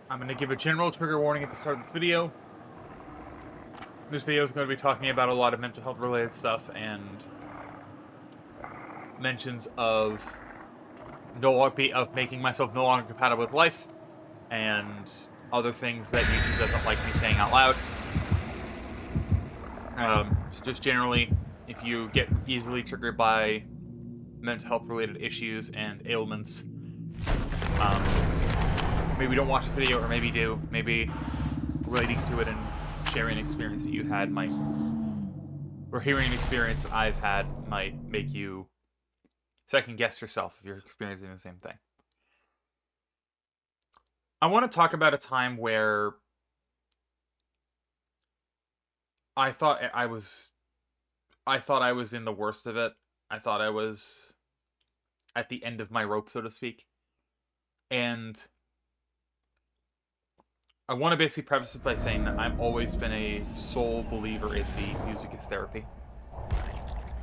I'm going to give a general trigger warning at the start of this video. This video is going to be talking about a lot of mental health related stuff and mentions of making myself no longer compatible with life and other things that YouTube doesn't like me saying out loud. So just generally, if you get easily triggered by mental health related issues and ailments, maybe don't watch the video, or maybe do. Maybe relating to it and sharing an experience that you had might, or hearing an experience that I've had might make you second guess yourself if you're experiencing the same thing. I want to talk about a time where I thought I was in the worst of it. I thought I was at the end of my rope, so to speak. And I want to basically preface it by saying that I've always been a sole believer in the music is therapy.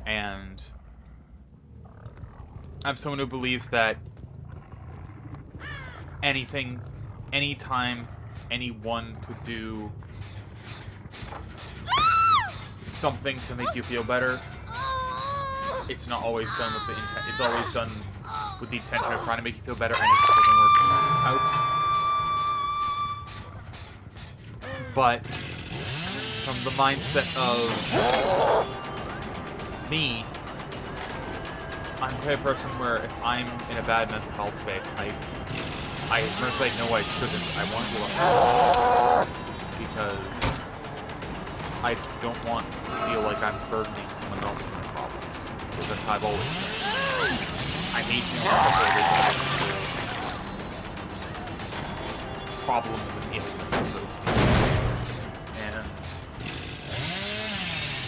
And I'm someone who believes that anything, anytime, anyone could do something to make you feel better. It's not always done with the intent. It's always done with the intention of trying to make you feel better, and it just doesn't work out. But from the mindset of me, I'm the type of person where if I'm in a bad mental health space, I frankly know I shouldn't. I want to go because I don't want to feel like I'm burdening someone else with my problems. Because that's how I've always been. I hate being problems with ailments, so to speak. And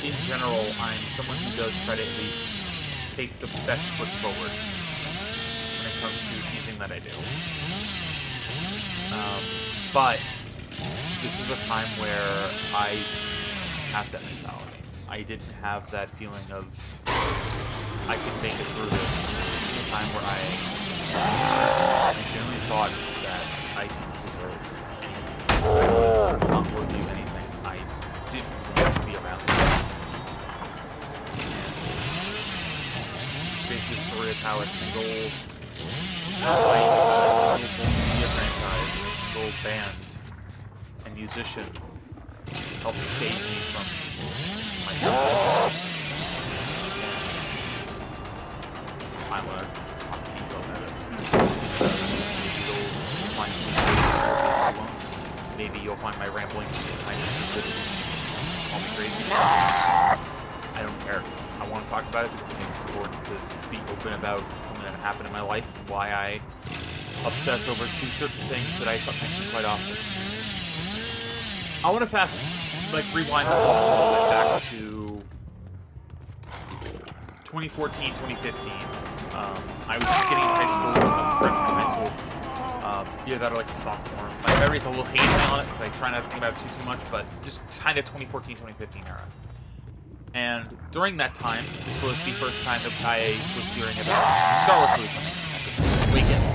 in general, I'm someone who does try to at least take the best foot forward when it comes to anything that I do. But this is a time where I have that mentality. I didn't have that feeling of I can make it through this. This is a time where I genuinely thought that I didn't deserve anything. Not worthy of anything. I didn't want to be around it. Basically the story of how a single media franchise, a single band and musician helped save me from myself. I want to talk detail about it. Maybe you'll find my rambling kind of stupid, call me crazy. I don't care. I want to talk about it because I think it's important to be open about something that happened in my life and why I obsess over two certain things that I mention quite often. I want to rewind the clock a little bit back to 2014, 2015. I was just getting into high school, freshman in high school. Either that or like a sophomore. My memory's a little hazy on it because I try not to think about it too much, but just kind of 2014, 2015 era. And during that time, this was the first time that I was hearing about Star Wars movies coming weekends.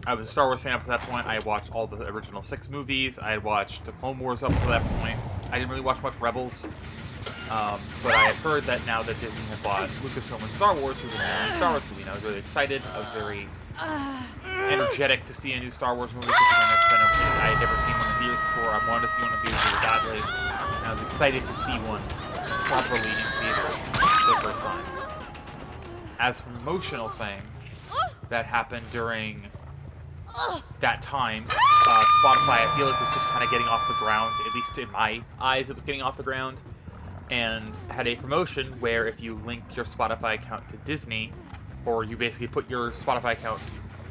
I was a Star Wars fan up to that point. I had watched all the original 6 movies. I had watched the Clone Wars up to that point. I didn't really watch much Rebels. But I had heard that now that Disney had bought Lucasfilm and Star Wars, we were going to have a Star Wars movie. And I was really excited. I was very energetic to see a new Star Wars movie because I had never seen one in theaters before. I wanted to see one in theaters really badly. And I was excited to see one properly in theaters for the first time. As an emotional thing that happened during that time, Spotify, I feel like, was just kind of getting off the ground, at least in my eyes it was getting off the ground, and had a promotion where if you linked your Spotify account to Disney, or you basically put your Spotify account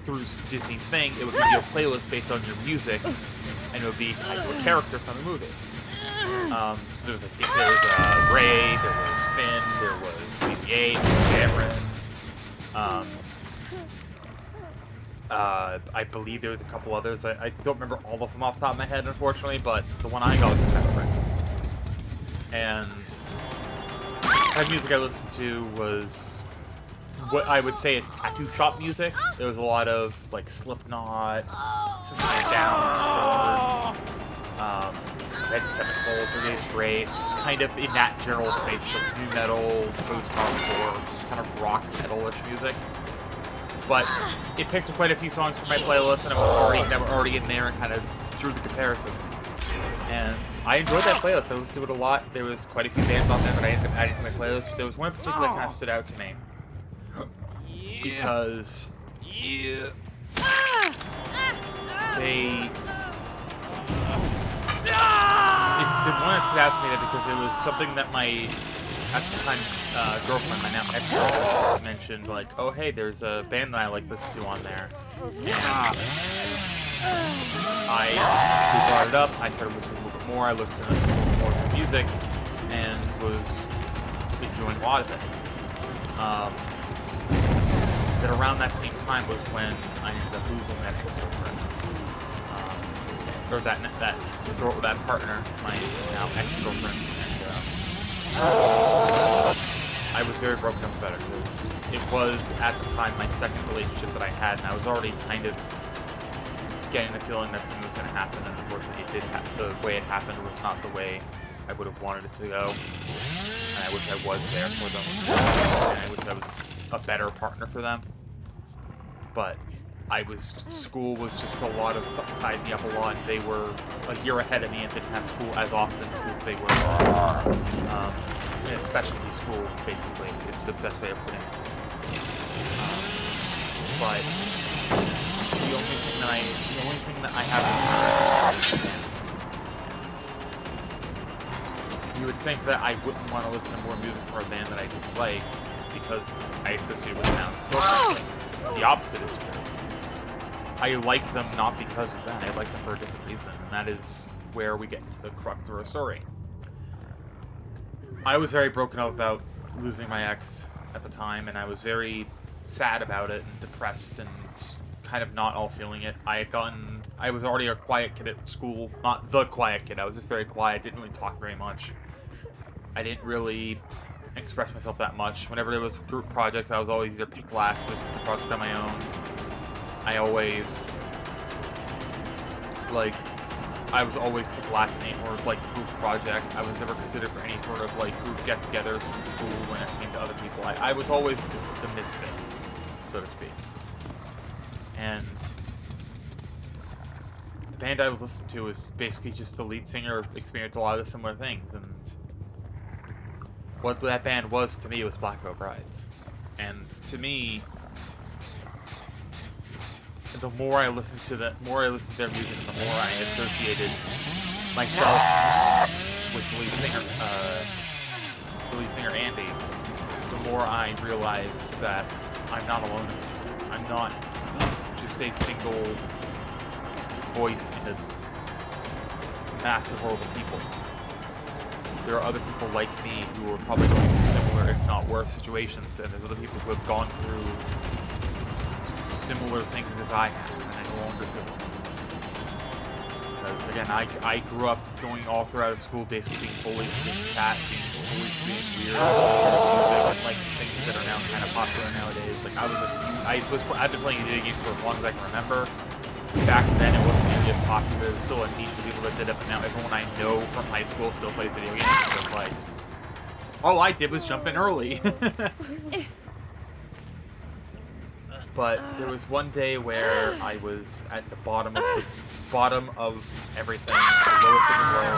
through Disney's thing, it would give you a playlist based on your music, and it would be tied to a character from the movie. So there was, I think there was Rey, there was Finn, there was BB-8, Cameron, I believe there was a couple others. I don't remember all of them off the top of my head, unfortunately, but the one I got was Cameron. And the music I listened to was what I would say is tattoo shop music. There was a lot of like Slipknot, System of a Down, Red Sevenfold, Three Days Grace, just kind of in that general space of new metal, post-hardcore, just kind of rock metal-ish music. But it picked quite a few songs from my playlist, and it was that were already in there, and kind of drew the comparisons. And I enjoyed that playlist. I listened to it a lot. There was quite a few bands on there that I ended up adding to my playlist. But there was one in particular that kind of stood out to me because they. The one that stood out to me because it was something that my, at the time, girlfriend, my now ex-girlfriend, mentioned, like, oh hey, there's a band that I like listening to on there. And we brought it up, I started listening a little bit more, I listened to a little more of the music, and was enjoying a lot of it. But around that same time was when I ended up losing that girlfriend. Or that partner, my now ex-girlfriend, and I was very broken up about it because it was at the time my second relationship that I had, and I was already kind of getting the feeling that something was going to happen, and unfortunately it did the way it happened was not the way I would have wanted it to go, and I wish I was there for them, and I wish I was a better partner for them, but school was just a lot of, tied me up a lot. They were a year ahead of me and didn't have school as often because they were in a specialty school, basically. It's the best way of putting it. But the only thing that I have is and you would think that I wouldn't want to listen to more music from a band that I dislike because I associate with them. The opposite is true. I liked them not because of that. I liked them for a different reason, and that is where we get to the crux of our story. I was very broken up about losing my ex at the time, and I was very sad about it and depressed and just kind of not all feeling it. I was already a quiet kid at school. Not the quiet kid. I was just very quiet. Didn't really talk very much. I didn't really express myself that much. Whenever there was group projects, I was always either picked last or just put the project on my own. I was always picked last in any sort of, group project. I was never considered for any sort of, group get-togethers from school when it came to other people. I was always the misfit, so to speak. And the band I was listening to was basically just the lead singer experienced a lot of the similar things, and what that band was to me was Black Veil Brides. And to me, the more I listened to their music, and the more I associated myself with the lead singer Andy, the more I realized that I'm not alone in this world. I'm not just a single voice in a massive world of people. There are other people like me who are probably going through similar, if not worse, situations, and there's other people who have gone through similar things as I have, and I no longer feel them. Because, again, I grew up going all throughout school basically being bullied, being fat, being bullied, being weird, music, and things that are now kind of popular nowadays. I've been playing video games for as long as I can remember. Back then it wasn't nearly as popular, there was still a niche for people that did it, but now everyone I know from high school still plays video games, so it's like, all I did was jump in early. But there was one day where I was at the bottom of everything, the lowest of the low.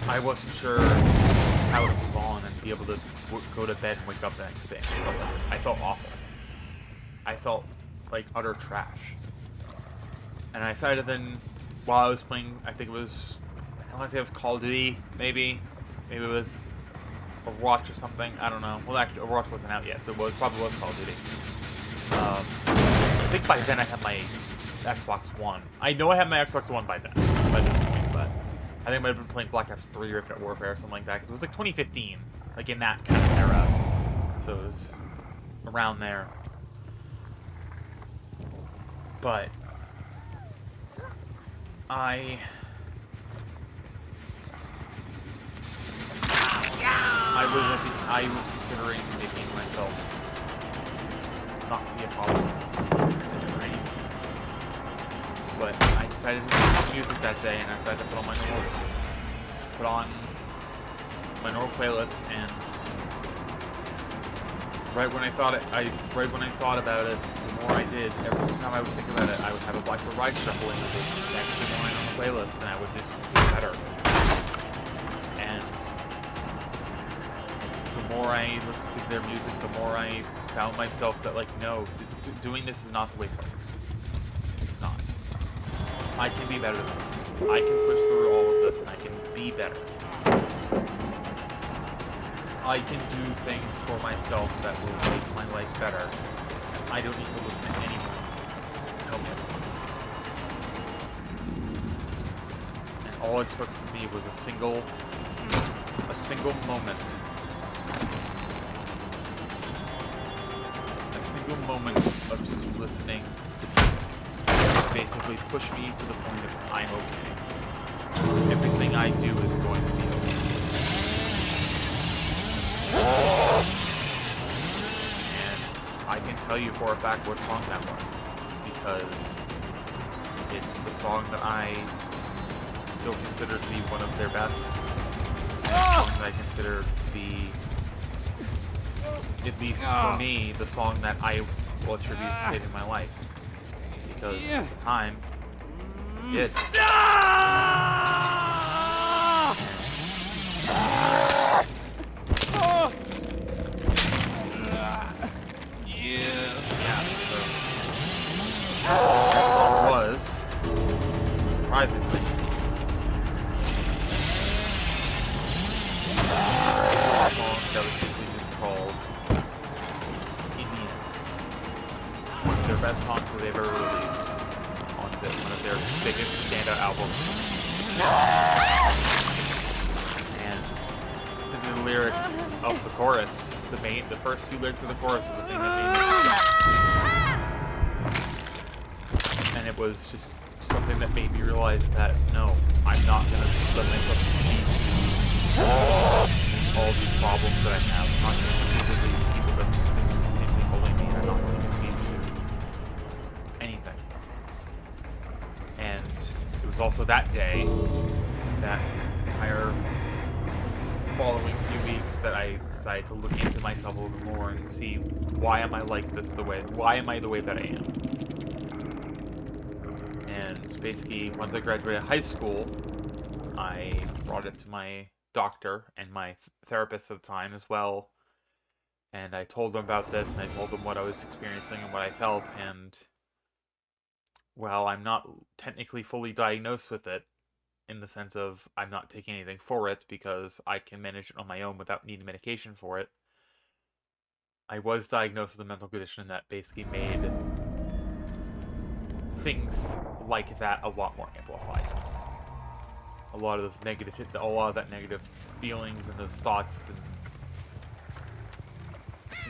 I wasn't sure how to move on and be able to go to bed and wake up the next day. I felt awful. I felt like utter trash. And I decided then, while I was playing, I want to say it was Call of Duty, maybe it was Overwatch or something, I don't know. Well, actually, Overwatch wasn't out yet, so it probably was Call of Duty. I think by then I had my Xbox One. I know I had my Xbox One by this point, but I think I might have been playing Black Ops 3 or Infinite Warfare or something like that, because it was like 2015, like in that kind of era. So it was around there. But I I was considering making myself not be a problem to everybody. But I decided to make music that day, and I decided to put on my normal playlist, and right when I thought about it, the more I did, every time I would think about it, I would have a Black Ride shuffle into the next line on the playlist, and I would just feel better. And the more I listened to their music, the more I found myself that, like, no, doing this is not the way forward. It's not. I can be better than this. I can push through all of this, and I can be better. I can do things for myself that will make my life better. I don't need to listen to anyone tell me otherwise. And all it took for me was a single moment. A single moment of just listening to music. Basically push me to the point of I'm okay. Everything I do is going to be okay. And I can tell you for a fact what song that was, because it's the song that I still consider to be one of their best. The song that I consider to be, at least for me, the song that I will attribute to saving my life. Because at the time, it did. That song was, surprisingly, a song that was simply just called In the End. One of their best songs that they've ever released on one of their biggest standout albums. And simply the lyrics of the chorus, the first two lyrics of the chorus is the thing that made me. And it was just something that made me realize that, no, I'm not going to let myself concede to all these problems that I have. I'm not going to concede to these people that just continually bullying me, and I'm not going to concede to anything. And it was also that day, that entire following few weeks, that I decided to look into myself a little bit more and see, why am I like this why am I the way that I am? And basically, once I graduated high school, I brought it to my doctor and my therapist at the time as well. And I told them about this, and I told them what I was experiencing and what I felt. And, well, I'm not technically fully diagnosed with it, in the sense of I'm not taking anything for it, because I can manage it on my own without needing medication for it. I was diagnosed with a mental condition that basically made things like that a lot more amplified. A lot of that negative feelings and those thoughts and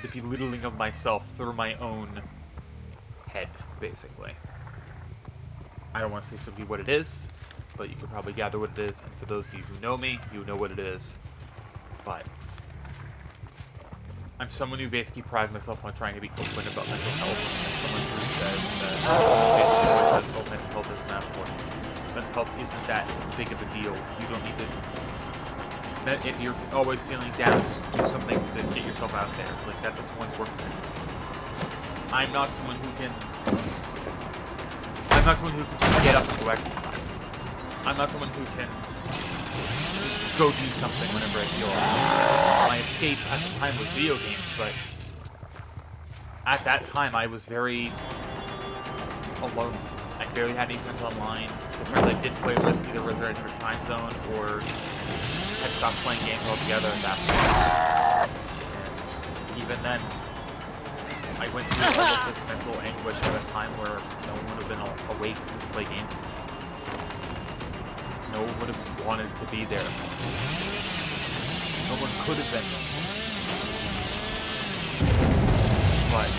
the belittling of myself through my own head, basically. I don't want to say simply what it is, but you can probably gather what it is, and for those of you who know me, you know what it is. But I'm someone who basically prides myself on trying to be open about mental health. I'm someone who says that mental health isn't that important. Mental health isn't that big of a deal. You don't need to. If you're always feeling down, just do something to get yourself out there. Like, that doesn't one's work. I'm not someone who can just get up and go exercise. I'm not someone who can just go do something whenever I feel like it. My escape at the time was video games, but at that time I was very alone. I barely had any friends online. The friends I did play with either were in a different time zone or had stopped playing games altogether at that point. And even then, I went through all of this mental anguish at a time where no one would have been awake to play games with me. No one would have wanted to be there. No one could have been there. But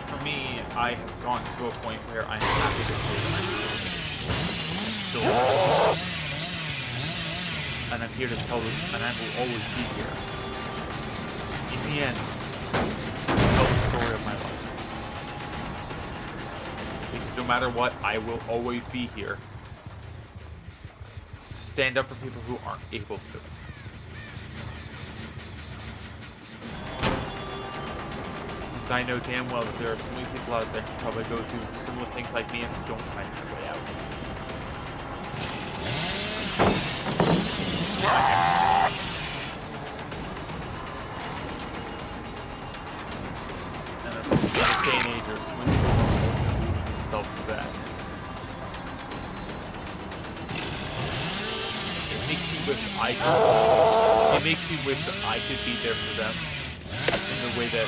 for me, I have gone to a point where I'm happy to say that I'm still And I'm here to tell them, and I will always be here. In the end, tell the story of my life. Because no matter what, I will always be here to stand up for people who aren't able to. Because I know damn well that there are so many people out there who probably go through similar things like me and don't find their way out. And in this day and age, there's so many people who lose themselves to that. It makes me wish that I could be there for them in the way that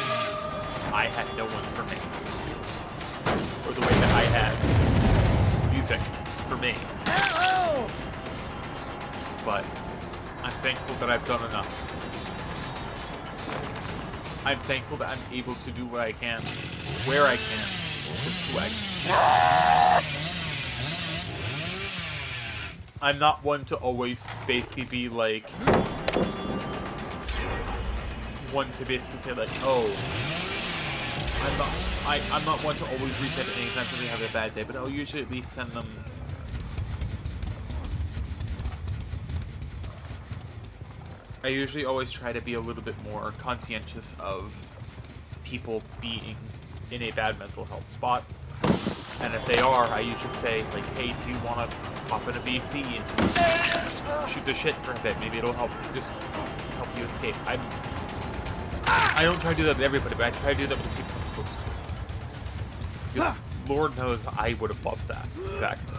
I had no one for me. Or the way that I had music for me. But I'm thankful that I've done enough. I'm thankful that I'm able to do what I can, where I can, with who I can. I'm not one to always basically be like, one to basically say like, oh, I'm not one to always reach out at any time when they have a bad day, but I'll usually at least send them. I usually always try to be a little bit more conscientious of people being in a bad mental health spot. And if they are, I usually say, like, hey, do you want to pop in a VC and shoot the shit for a bit? Maybe it'll help you escape. I don't try to do that with everybody, but I try to do that with the people I'm close to. Because Lord knows I would have loved that. Exactly.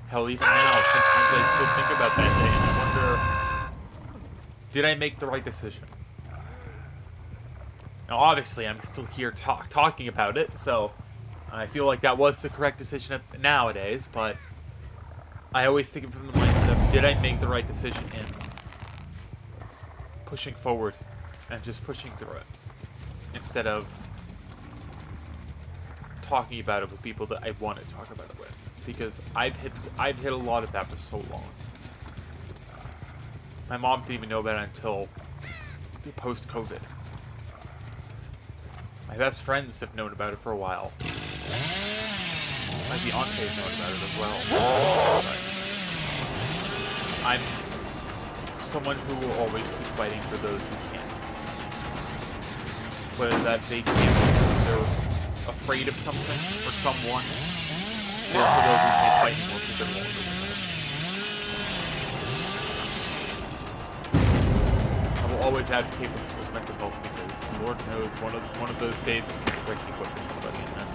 Hell, even now, sometimes I still think about that day and I wonder, did I make the right decision? Now, obviously, I'm still here talking about it, so I feel like that was the correct decision nowadays, but I always think from the mindset of, did I make the right decision in pushing forward and just pushing through it, instead of talking about it with people that I want to talk about it with. Because I've hit a lot of that for so long. My mom didn't even know about it until post-COVID. My best friends have known about it for a while. My fiance has known about it as well. But I'm someone who will always be fighting for those who can't. Whether that they can't because they're afraid of something or someone, or for those who can't fight anymore because they're longer than this. I will always advocate for people's mental health because Lord knows one of those days when people breaking foot for somebody and then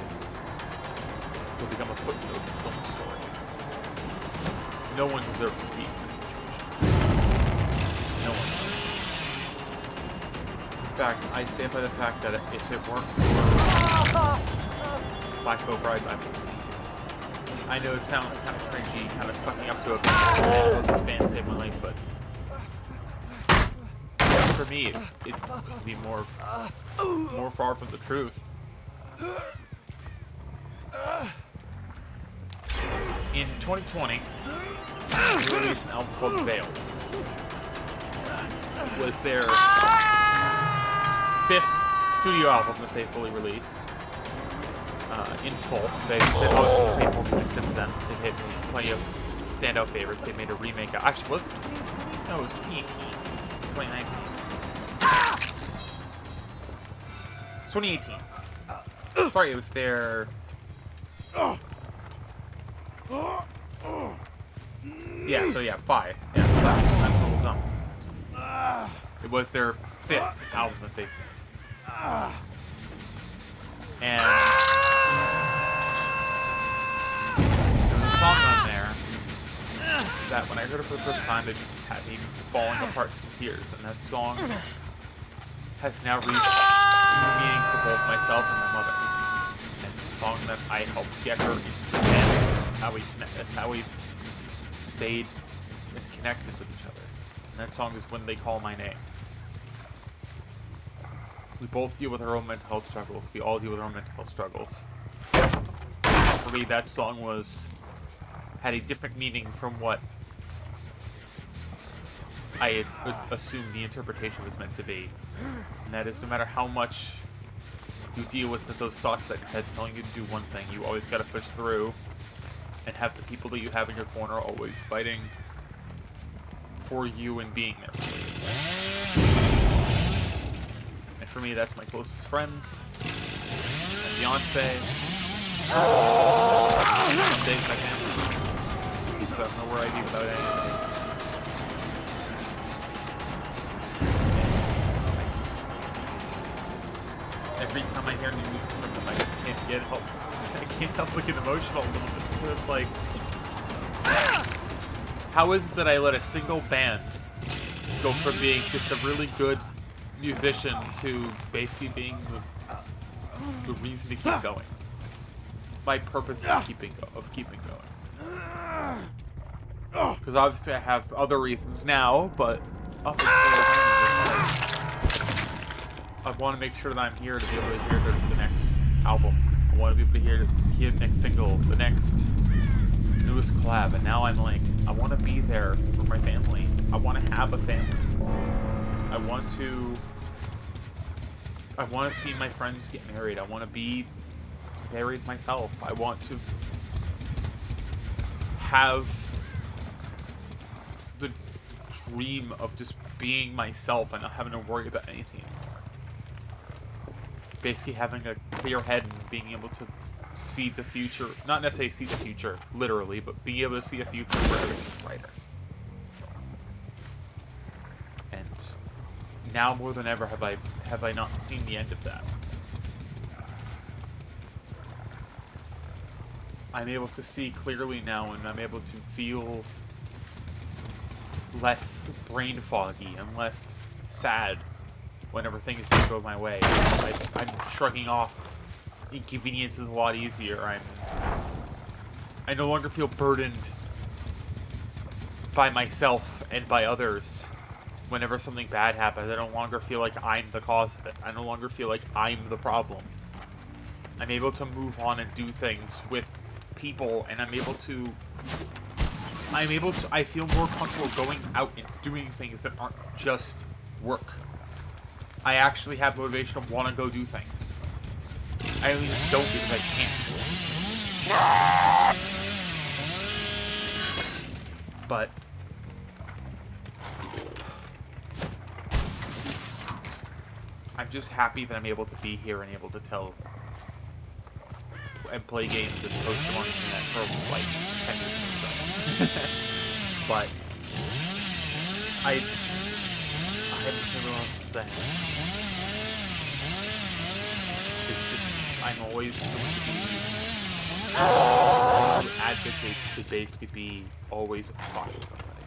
will become a footnote in someone's story. No one deserves to be in that situation. No one. In fact, I stand by the fact that if it weren't for Black Boat Brides, I know it sounds kind of cringy, kind of sucking up to a this band saved my life, but yeah, for me, it could be more far from the truth. In 2020, they released an album called Veil. It was their 5th studio album that they fully released. In full. They've obviously made more music since then. They've had plenty of standout favorites. They made a remake. Actually, was it 2018? No, it was 2018. 2019. 2018. Sorry, it was their... Yeah, so yeah, 5. Yeah, I'm a little dumb. It was their 5th album that they... And... there was a song on there that when I heard it for the first time, it had me falling apart into tears. And that song has now reached meaning for both myself and my mother. And it's a song that I helped get her into the band. That's how we've stayed and connected with each other. And that song is When They Call My Name. We both deal with our own mental health struggles. We all deal with our own mental health struggles. for me, that song had a different meaning from what I had assumed the interpretation was meant to be. And that is, no matter how much you deal with those thoughts that your head's telling you to do one thing, you always gotta push through and have the people that you have in your corner always fighting for you and being there for you. And for me, that's my closest friends, my fiance, some days my family, because I don't know where I'd be without anything. Every time I hear new music from them, I just can't help looking emotional a little bit, because it's like, how is it that I let a single band go from being just a really good musician to basically being the reason to keep going? My purpose of keeping going. Because obviously I have other reasons now, but up until then, I want to make sure that I'm here to be able to hear the next album. I want to be able to hear the next single, the next newest collab, and now I'm like, I want to be there for my family. I want to have a family. I want to see my friends get married. I want to be married myself. I want to have the dream of just being myself and not having to worry about anything anymore. Basically having a clear head and being able to see the future, not necessarily see the future, literally, but being able to see a future where everything's brighter. And now more than ever have I not seen the end of that. I'm able to see clearly now, and I'm able to feel less brain foggy and less sad whenever things don't go my way. I'm shrugging off inconveniences a lot easier. I no longer feel burdened by myself and by others whenever something bad happens. I no longer feel like I'm the cause of it. I no longer feel like I'm the problem. I'm able to move on and do things with people, and I feel more comfortable going out and doing things that aren't just work. I actually have motivation to want to go do things. I only just don't because I can't. But I'm just happy that I'm able to be here and able to tell and play games and post them on the internet for like 10 years or so. But I haven't seen what else to say. It's just, I'm always going to be advocate to basically be always talk to somebody.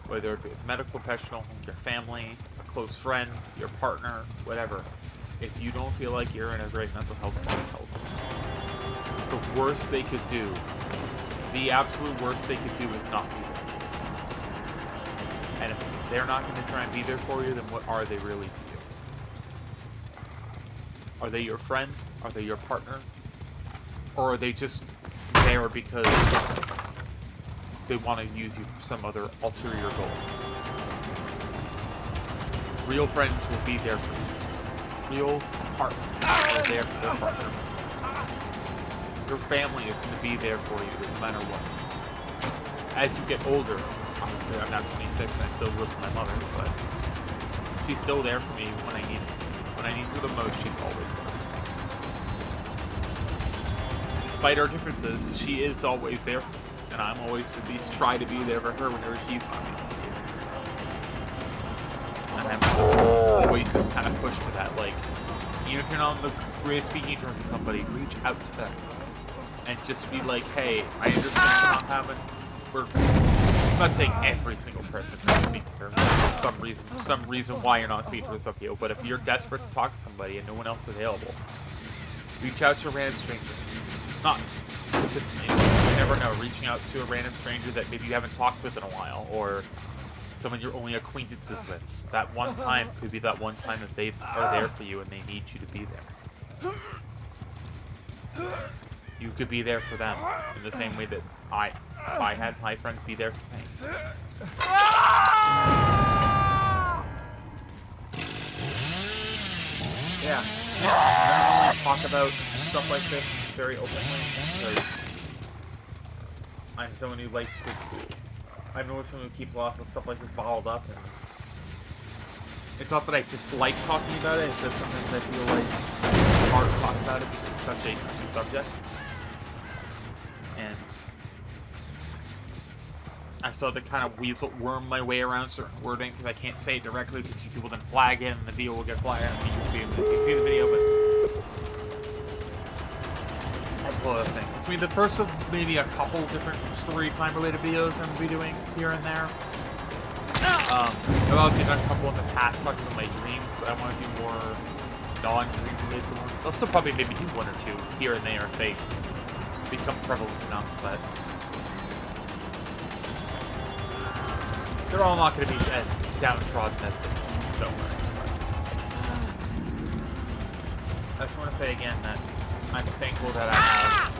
Whether it's a medical professional, your family, a close friend, your partner, whatever. If you don't feel like you're in a great mental health, it's the worst they could do. The absolute worst they could do is not be there. And if they're not going to try and be there for you, then what are they really to you? Are they your friend? Are they your partner? Or are they just there because they want to use you for some other ulterior goal? Real friends will be there for you. Real partners are there for their partner. Your family is going to be there for you no matter what. As you get older, obviously I'm now 26 and I still live with my mother, but she's still there for me when I need her. When I need her the most, she's always there. Despite our differences, she is always there for me, and I'm always at least try to be there for her whenever she's not able to be there. And I'm always just kind of pushed for that, like, even if you're not on the greatest speaking terms with somebody, reach out to them. And just be like, hey, I understand you're not having... I'm not saying every single person can speak to her. There's some reason why you're not speaking to Sofio, but if you're desperate to talk to somebody and no one else is available, reach out to a random stranger. Not consistently. You never know. Reaching out to a random stranger that maybe you haven't talked with in a while, or someone you're only acquaintances with. That one time could be that one time that they are there for you and they need you to be there. you could be there for them in the same way that I had my friends be there for me. Yeah, I don't really talk about stuff like this very openly because I'm someone who likes to. I'm always someone who keeps a lot of stuff like this bottled up, and it's not that I dislike talking about it. It's just sometimes I feel like it's hard to talk about it because it's such a touchy subject, and I still have to kind of worm my way around certain wording because I can't say it directly because YouTube will then flag it and the video will get flagged and you won't be able to see the video, but that's a whole other thing. It's the first of maybe a couple different story time related videos I'm going to be doing here and there. I've obviously done a couple in the past talking about my dreams, but I want to do more non-dream related ones. I'll still probably maybe do one or two here and there if they become prevalent enough, but they're all not going to be as downtrodden as this one, don't worry. But I just want to say again that I'm thankful that I have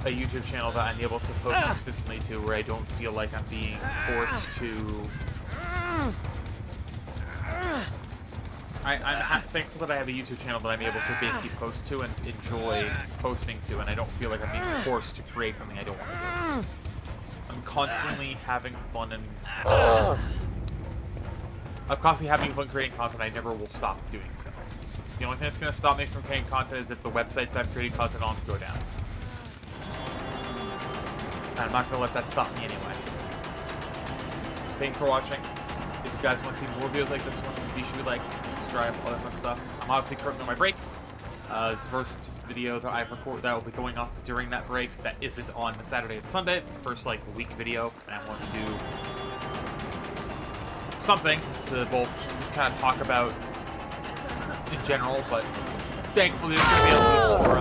a YouTube channel that I'm able to post consistently to, where I don't feel like I'm being forced to. I'm thankful that I have a YouTube channel that I'm able to basically post to and enjoy posting to, and I don't feel like I'm being forced to create something I don't want to do. I'm constantly having fun and I'm constantly having fun creating content. I never will stop doing so. The only thing that's going to stop me from creating content is if the websites I've created content on go down. And I'm not going to let that stop me anyway. Thanks for watching. If you guys want to see more videos like this one, be sure to like, subscribe, all that fun stuff. I'm obviously currently on my break. This is the first video that I've recorded that will be going up during that break that isn't on the Saturday and Sunday. It's the first like week video, and I want to do something to both just kind of talk about in general, but thankfully there's going to be a little more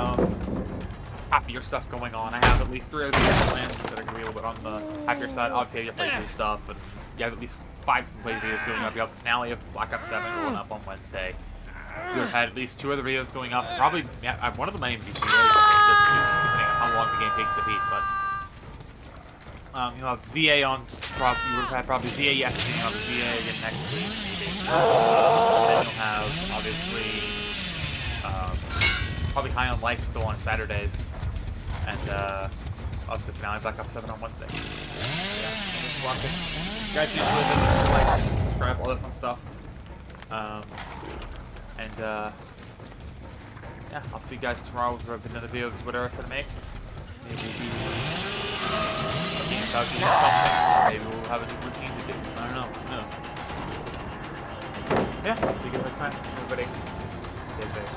happier stuff going on. I have at least 3 of these plans that are going to be a little bit on the happier side. Obviously, you have playthrough stuff, and you have at least 5 playthrough videos going up. You have the finale of Black Ops 7 going up on Wednesday. You have had at least 2 other videos going up. Probably, yeah, one of them might even be ZA, depending on how long the game takes to beat. But you'll have ZA on. You would have had probably ZA yesterday. You'll have ZA again next week, maybe. And then you'll have obviously probably High on Life still on Saturdays, and obviously finale Black Ops 7 on Wednesday. Yeah, thanks for watching. You guys need to like, subscribe, all that fun stuff. Yeah, I'll see you guys tomorrow with another video of whatever I said to make. Maybe we'll be talking about doing something, or maybe we'll have a new routine to do. I don't know. Who knows? Yeah, have a good time, everybody. Stay safe.